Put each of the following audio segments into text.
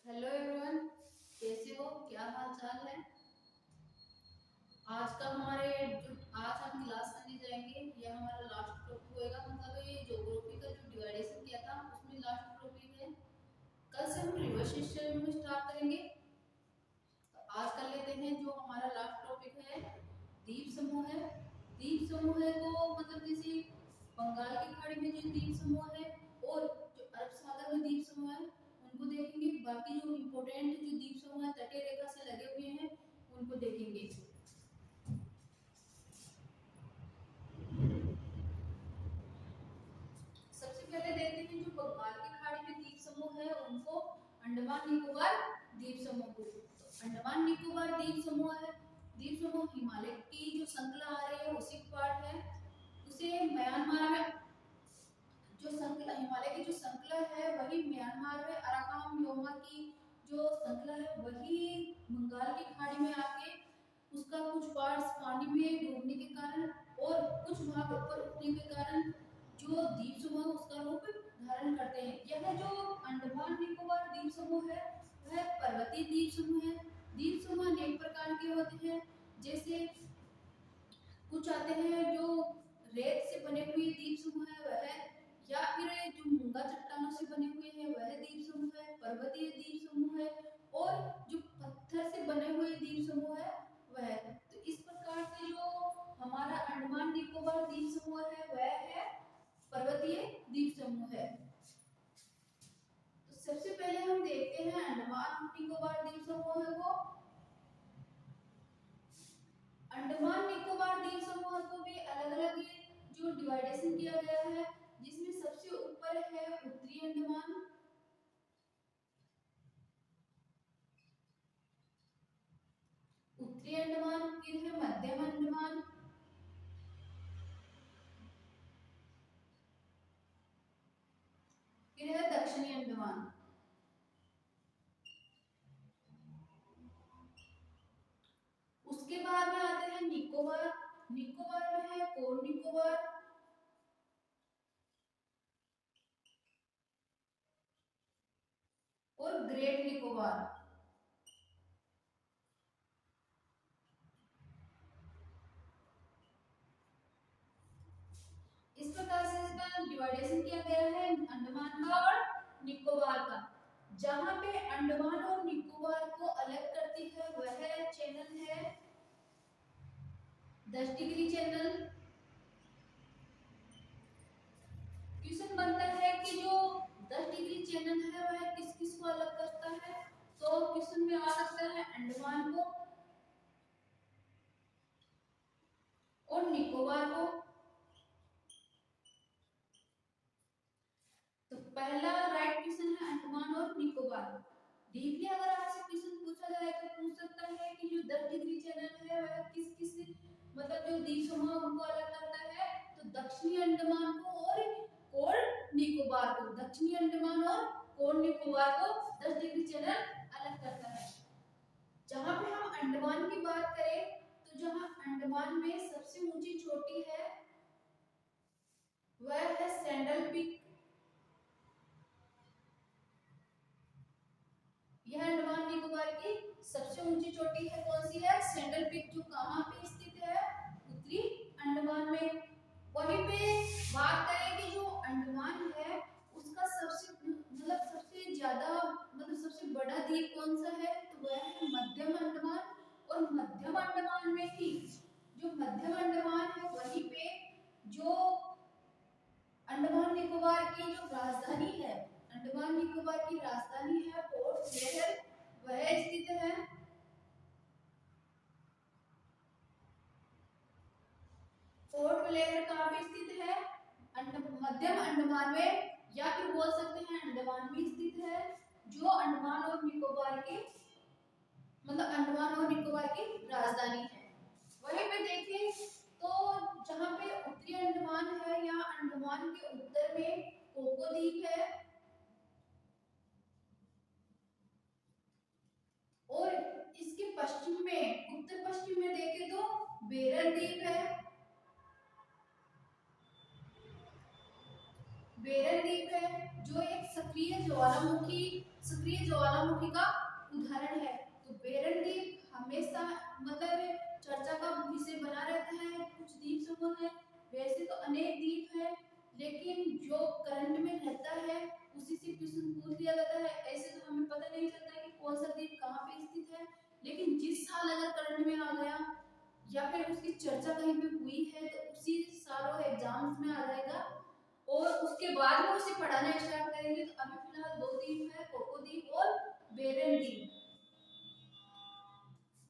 Hello everyone, कैसे हो? क्या हाल चाल है? आज का हमारे जो आज हम क्लास करने जाएंगे, ये हमारा लास्ट टॉपिक होएगा। मतलब ये ज्योग्राफी का जो डिवाइडेशन किया था उसमें लास्ट टॉपिक है। कल से हम रिवर्स सिस्टम में स्टार्ट करेंगे। तो आज कर लेते हैं जो हमारा लास्ट टॉपिक है, द्वीप समूह है। द्वीप समूह है को मतलब जैसे बंगाल की खाड़ी में जो द्वीप समूह है और जो अरब सागर में द्वीप समूह है उनको देखेंगे। बाकी जो इम्पोर्टेंट जो द्वीप समूह है तटीय रेखा से लगे हुए हैं उनको देखेंगे। सबसे पहले देखते हैं जो बंगाल की खाड़ी में द्वीप समूह है उनको, अंडमान निकोबार द्वीप समूह को। तो अंडमान निकोबार द्वीप समूह है, द्वीप समूह हिमालय की जो श्रृंखला आ रही है उसी पार्ट है। उसे म्यांमार में जो श्रृंखला, हिमालय की जो श्रृंखला है वही म्यांमार में अराकाम योमा की जो श्रृंखला है वही बंगाल की खाड़ी में आके उसका कुछ पार्ट्स पानी में डूबने के कारण और कुछ भाग ऊपर उठने के कारण जो द्वीप समूह उसका रूप धारण करते हैं। यह जो अंडमान निकोबार द्वीप समूह है वह पर्वतीय द्वीप समूह है। द्वीप समूह अनेक प्रकार के होते हैं, जैसे कुछ आते हैं जो रेत से बने हुए द्वीप समूह है वह, या फिर जो मूंगा चट्टानों से बने हुए हैं वह द्वीप समूह है, पर्वतीय द्वीप समूह है, और जो पत्थर से बने हुए द्वीप समूह है वह। तो इस प्रकार से जो हमारा अंडमान निकोबार द्वीप समूह है वह है पर्वतीय द्वीप समूह है। तो सबसे पहले हम देखते हैं अंडमान निकोबार द्वीप समूह को। अंडमान निकोबार द्वीप समूह को भी अलग अलग जो डिवाइडेशन किया गया है, जिसमें सबसे ऊपर है उत्तरी अंडमान, उत्तरी अंडमान, फिर है मध्यम अंडमान, फिर है दक्षिणी अंडमान। उसके बाद में आते हैं निकोबार। निकोबार में है कोर निकोबार, और ग्रेट निकोबार। इस प्रकार से इसका डिवाइडेशन किया गया है अंडमान का और निकोबार का। जहां पे अंडमान और निकोबार को अलग करती है वह चैनल है 10 डिग्री चैनल। क्वेश्चन बनता है कि जो 10 डिग्री चैनल है वह किस किस को अलग करता है। तो क्वेश्चन में आ सकता है अंडमान को और निकोबार को। तो पहला राइट क्वेश्चन है अंडमान और निकोबार। डीपली अगर आपसे क्वेश्चन पूछा जाए तो पूछ सकता है कि जो 10 डिग्री चैनल है वह किस किस मतलब जो द्वीप समूह उनको अलग करता है। तो दक्षिणी अंडमान को और कोर निकोबार को, दक्षिणी अंडमान और कोर निकोबार को 10 डिग्री चैनल अलग करता है। जहां पे हम अंडमान की बात करें तो जहां अंडमान में सबसे ऊंची चोटी है वह है सैंडल पीक। यह अंडमान निकोबार की सबसे ऊंची चोटी है, कौन सी है? सैंडल पीक, जो कहां पे स्थित है? उत्तरी अंडमान में। वहीं पे बात करें कि जो अंडमान है उसका सबसे मतलब सबसे ज्यादा मतलब सबसे बड़ा द्वीप कौन सा है? तो वह है मध्यम अंडमान। और मध्यम अंडमान में ही जो मध्यम अंडमान है वहीं पे जो अंडमान निकोबार की जो राजधानी है, अंडमान निकोबार की राजधानी है पोर्ट ब्लेयर, वह स्थित है। पोर्ट ब्लेयर कहाँ पे स्थित है? मध्यम अंडमान में, या फिर बोल सकते हैं अंडमान में स्थित है, जो अंडमान और निकोबार की मतलब अंडमान और निकोबार की राजधानी है। वहीं पे देखें तो जहाँ पे उत्तरी अंडमान है या अंडमान के उत्तर में कोको द्वीप है, और इसके पश्चिम में उत्तर पश्चिम में देखें तो बेरल द्वीप है। बेरल द्वीप है जो एक सक्रिय ज्वालामुखी का उदाहरण है। तो बेरन द्वीप हमेशा मतलब चर्चा का विषय बना रहता है। कुछ द्वीप समूह है, वैसे तो अनेक द्वीप है, लेकिन जो करंट में रहता है उसी से क्वेश्चन पूछ लिया जाता है। ऐसे तो हमें पता नहीं चलता कि कौन सा द्वीप कहाँ पे स्थित है, लेकिन जिस साल अगर करंट में आ गया या फिर उसकी चर्चा कहीं पे हुई है तो उसी सालों एग्जाम्स में आ जाएगा और उसके बाद में उसे पढ़ाना स्टार्ट करेंगे। तो अभी फिलहाल दो द्वीप है, कोको द्वीप और बेरन द्वीप।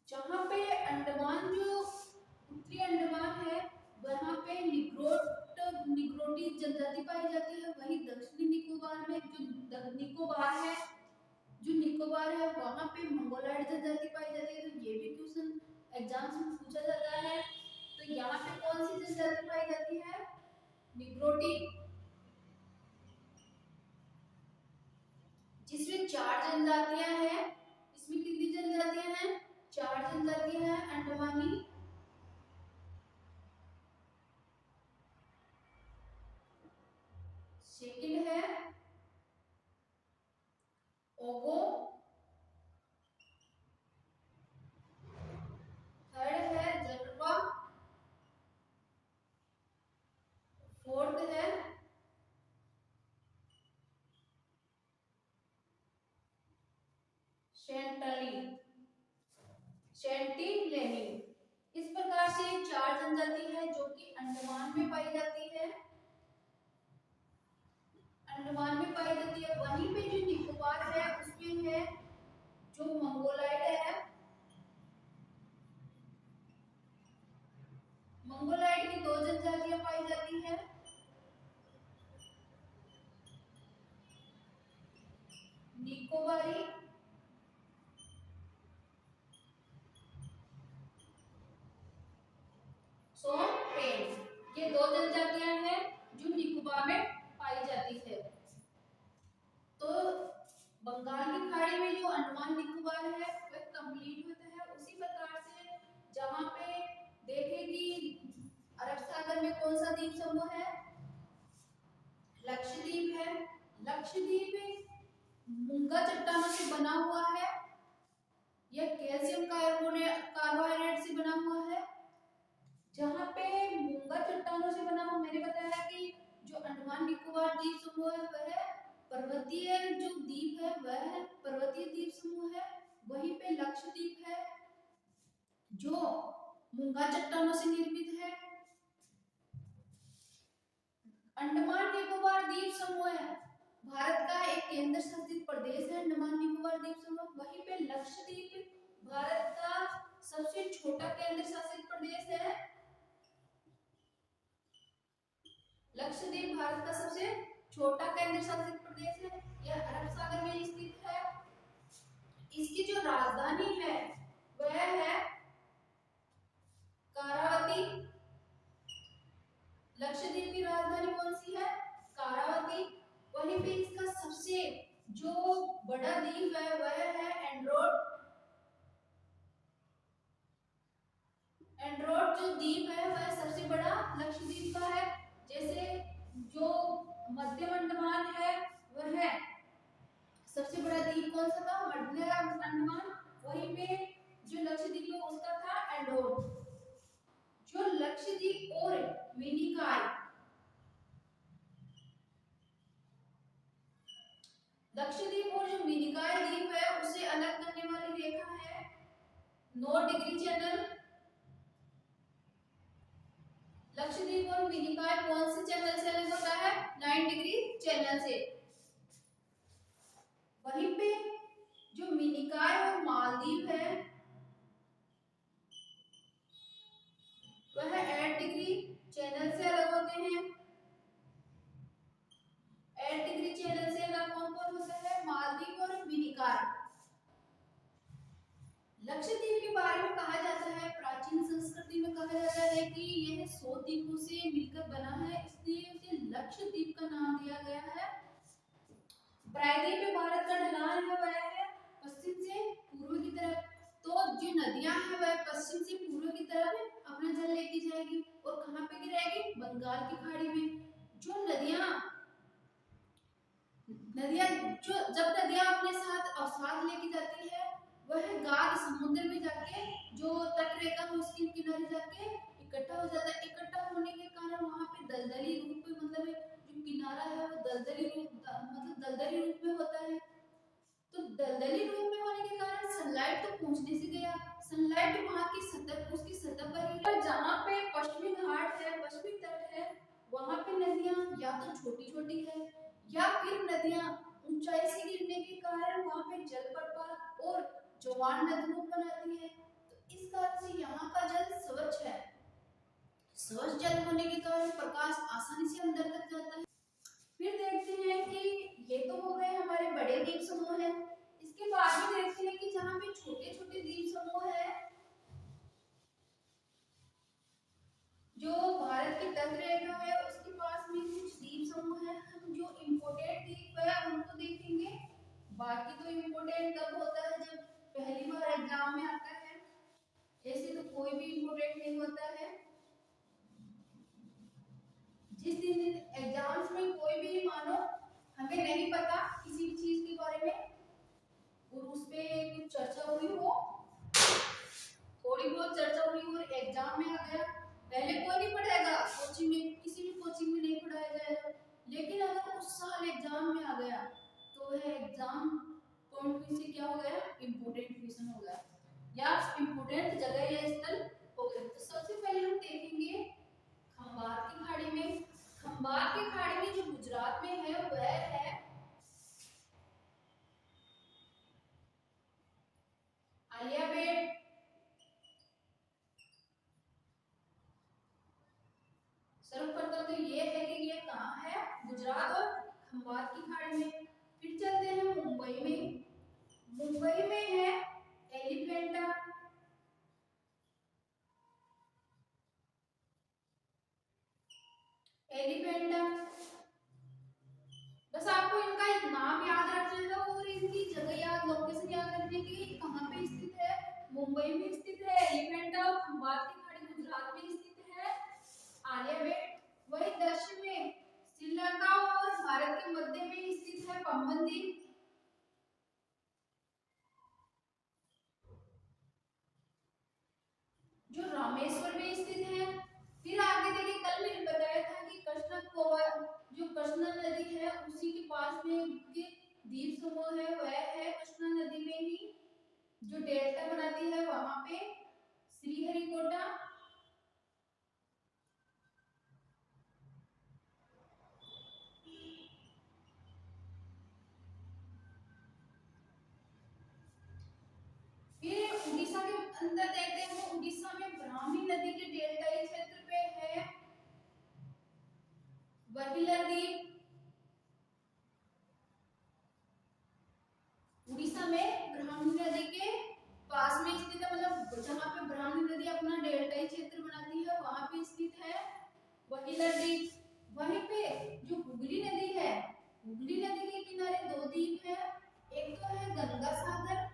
जहाँ पे अंडमान जो उत्तरी अंडमान है वहाँ पे निग्रोटी जनजाति पाई जाती है। वही दक्षिणी निकोबार में जो निकोबार है वहाँ पे मंगोलॉयड जनजाति पाई जाती है। तो ये भी क्वेश्चन एग्जाम्स में पूछा जाता है। तो यहाँ पे कौन सी जनजाति पाई जाती है? निग्रोटी, जिसमें 4 जनजातियां हैं। इसमें कितनी जनजातियां हैं? 4 जनजातियां हैं। अंडमानी, सेकंड है ओगो, थर्ड है जरवा, फोर्थ है सेंटिलेनी। इस प्रकार से 4 जनजाति है जो कि अंडमान में पाई जाती है। अंडमान में पाई जाती है। वहीं पे जो निकोबार है उसमें है जो मंगोलॉयड है। मंगोलॉयड की 2 जनजातियां पाई जाती है। निकोबारी सोमपेन, ये 2 जनजातियां हैं जो निकोबार में पाई जाती है। तो बंगाल की खाड़ी में जो अंडमान निकोबार है वह कंप्लीट होता है। उसी प्रकार से जहां पे देखें कि अरब सागर में कौन सा द्वीप समूह है? लक्षद्वीप है। लक्षद्वीप मूंगा चट्टानों से बना हुआ है। यह कैल्शियम कार्बोहाइड्रेट से बना हुआ है। जहाँ पे मूंगा चट्टानों से बना हुआ, मैंने बताया कि जो अंडमान निकोबार द्वीप समूह है वह पर्वतीय जो द्वीप है वह पर्वतीय द्वीप समूह है। वहीं पे लक्षद्वीप है जो मूंगा चट्टानों से निर्मित है। अंडमान निकोबार द्वीप समूह है भारत का एक केंद्र शासित प्रदेश है। अंडमान निकोबार द्वीप समूह, वहीं पे लक्षद्वीप भारत का सबसे छोटा केंद्र शासित प्रदेश है। लक्षद्वीप भारत का सबसे छोटा केंद्र शासित प्रदेश है। यह अरब सागर में स्थित है। इसकी जो राजधानी है वह है कारावती। लक्षद्वीप की राजधानी कौन सी है? कारावती। वहीं पे इसका सबसे जो बड़ा द्वीप है वह है एंड्रोट। एंड्रोट जो द्वीप है वह सबसे बड़ा लक्षद्वीप का है। जैसे जो मध्य अंडमान है वह सबसे बड़ा द्वीप कौन सा था? मध्य अंडमान। वहीं पे जो लक्षद्वीप है उसका था एंड्रोट। जो लक्षद्वीप और मिनिकॉय, लक्षद्वीप और जो मिनिकॉय द्वीप है उसे अलग करने वाली रेखा है 9 डिग्री चैनल। लक्षद्वीप और मिनिकॉय कौन से चैनल से अलग होता है? 9 डिग्री चैनल से। वहीं पे जो मिनिकॉय और मालदीव है वह 8 डिग्री चैनल से अलग होते हैं। 8 डिग्री चैनल से अलग कौन कौन होता है? मालदीव और मिनिकॉय। लक्षद्वीप के बारे में कहा जाता है, प्राचीन संस्कृति में कहा जाता है कि यह 100 द्वीपों से मिलकर बना है, इसलिए उसे लक्षद्वीप का नाम दिया गया है। प्रायद्वीप में भारत का ढलान है वह है पश्चिम से पूर्व की तरफ। तो जो नदियां हैं वह पश्चिम से पूर्व की तरफ अपना जल लेके जाएगी और कहाँ पे गिराएगी? बंगाल की खाड़ी में। जो नदियां नदियां जो जब नदियां अपने साथ अवसाद लेके जाती है वह गाद समुद्र में जाके जो तट रेखा है उसके किनारे जाके इकट्ठा हो जाता है। इकट्ठा होने के कारण वहां पे दलदली रूप में मतलब जो किनारा है वो दलदली रूप में होता है। तो दलदली रूप में होने के कारण सनलाइट तो पहुंचने से गया, सनलाइट वहां की सतह उसकी सतह पर ही पर जहाँ पे पश्चिमी घाट है पश्चिमी तट है वहां पे नदियां या तो छोटी छोटी है या फिर नदियां ऊंचाई से गिरने के कारण वहां पे जल प्रपात और ज्वार नदी रूप बनाती है। तो इस कारण से यहाँ का जल स्वच्छ है। स्वच्छ जल होने के कारण प्रकाश आसानी से अंदर तक जाता है। फिर देखते हैं कि ये तो हो गए हमारे बड़े द्वीप समूह है। इसके बाद में देखते हैं कि जहाँ पे छोटे छोटे द्वीप समूह है जो भारत की तट रेखा है उसके पास में कुछ द्वीप समूह है। हम जो इम्पोर्टेंट द्वीप है उनको देखेंगे। बाकी तो इम्पोर्टेंट तब होता है जब पहली बार एग्जाम में आता है, ऐसे तो कोई भी इम्पोर्टेंट नहीं होता है। जिस दिन एग्जाम्स में कोई भी मानो हमें नहीं पता किसी भी चीज के बारे में और उस पे कुछ चर्चा हुई हो, थोड़ी बहुत चर्चा हुई और एग्जाम में आ गया, पहले कोई नहीं पढ़ाएगा कोचिंग में, किसी भी कोचिंग में नहीं पढ़ाया जाएगा, लेकिन अगर उस साल एग्जाम में आ गया तो वह एग्जाम पॉइंट से क्या हो गया, इम्पोर्टेंट क्वेश्चन हो गया या इम्पोर्टेंट जगह या स्थल हो गया। तो सबसे पहले हम देखेंगे खंबात की खाड़ी में। खंबात की खाड़ी में जो गुजरात में है वह है आलियाबेट, सर्वप्रथम तो ये है कि ये कहाँ है, गुजरात और खंबात की खाड़ी में। फिर चलते हैं मुंबई में। मुंबई में है एलिफेंटा, एलिफेंटा। बस आपको इनका एक नाम याद रखना है और इनकी जगह याद लोकेशन याद रखने के लिए कहाँ पे स्थित है, मुंबई में स्थित है एलिफेंटा और खंबात की खाड़ी गुजरात में स्थित है आलियाबेट। वही दक्षिण में श्रीलंका और भारत के मध्य में स्थित है पंबन द्वीप। जो रामेश्वर में स्थित है। फिर आगे देखिए कल मैंने बताया था कि कृष्णा कोवा जो कृष्णा नदी है उसी के पास में द्वीप समूह है वह है कृष्णा नदी में ही जो डेल्टा बनाती है वहां पे श्रीहरिकोटा, फिर उड़ीसा के अंदर देखते हैं तो उड़ीसा में ब्राह्मी नदी के डेल्टाई क्षेत्र पे है वहीलर द्वीप। उड़ीसा में ब्राह्मणी नदी के पास में स्थित है, मतलब जहाँ पे ब्राह्मणी नदी अपना डेल्टाई क्षेत्र बनाती है वहां पे स्थित है वहीलर द्वीप। वहीं पे जो हुगली नदी है, हुगली नदी के किनारे दो द्वीप है, एक तो है गंगा सागर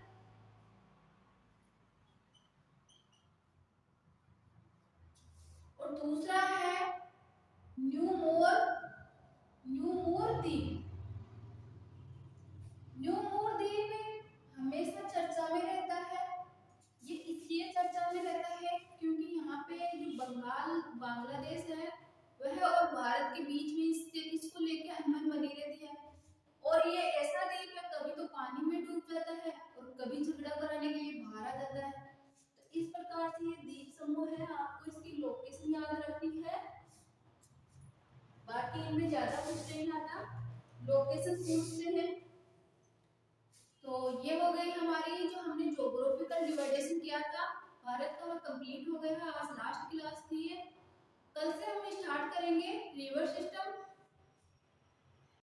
और दूसरा है न्यू मोर, न्यू मोर द्वीप। न्यू मोर द्वीप हमेशा चर्चा में रहता है। ये इसलिए चर्चा में रहता है क्योंकि यहाँ पे जो बंगाल बांग्लादेश है वह और भारत के बीच में इसको लेके अनबन बनी रहती है और ये ऐसा द्वीप है कभी तो पानी में डूब जाता है और कभी झगड़ा कराने के लिए बाहर आ जाता है। तो इस प्रकार से ये द्वीप समूह है, आपको इसकी लोकेशन याद रखनी है, बाकी इनमें ज्यादा कुछ नहीं आता, लोकेशन पूछते हैं। तो ये हो गई हमारी जो हमने ज्योग्राफिकल डिवाइडेशन किया था भारत का, वो कंप्लीट हो गया है। आज लास्ट क्लास थी ये, कल से हम स्टार्ट करेंगे रिवर सिस्टम।